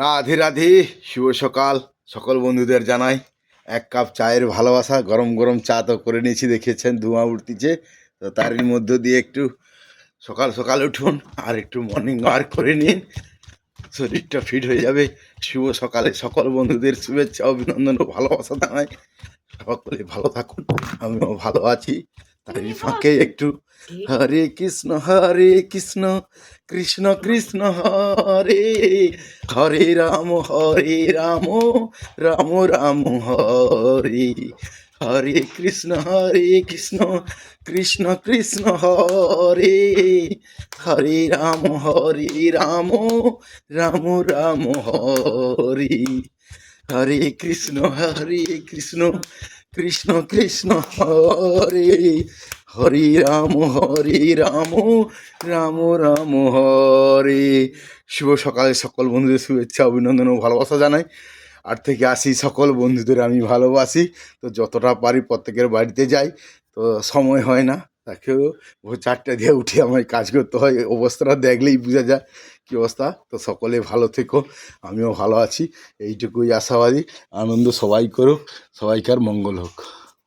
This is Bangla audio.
রাধে রাধে, শুভ সকাল। সকল বন্ধুদের জানাই এক কাপ চায়ের ভালোবাসা। গরম গরম চা তো করে নিয়েছি, দেখেছেন ধোঁয়া উঠতিছে। তো তারই মধ্য দিয়ে একটু সকাল সকাল উঠুন আর একটু মর্নিং ওয়াক করে নিন, শরীরটা ফিট হয়ে যাবে। শুভ সকালে সকল বন্ধুদের শুভেচ্ছা, অভিনন্দন ও ভালোবাসা জানাই। সকলে ভালো থাকুন, আমিও ভালো আছি। তারই ফাঁকে একটু হরে কৃষ্ণ কৃষ্ণ কৃষ্ণ হরে হরে রাম রাম রাম হরে হরে কৃষ্ণ কৃষ্ণ কৃষ্ণ হরে হরে রাম রাম রাম হরে হরে কৃষ্ণ কৃষ্ণ কৃষ্ণ হরে হরে রাম রাম রাম হরে। শুভ সকালে সকল বন্ধুদের শুভেচ্ছা, অভিনন্দন ও ভালোবাসা জানাই। আর থেকে আসি, সকল বন্ধুদের আমি ভালোবাসি। তো যতটা পারি প্রত্যেকের বাড়িতে যাই, তো সময় হয় না। তাকেও ভোর 4টে দিয়ে উঠে আমায় কাজ করতে হয়। অবস্থাটা দেখলেই বোঝা যায় কী অবস্থা। তো সকলে ভালো থেকো, আমিও ভালো আছি, এইটুকুই আশাবাদী। আনন্দ সবাই করুক, সবাইকার মঙ্গল হোক।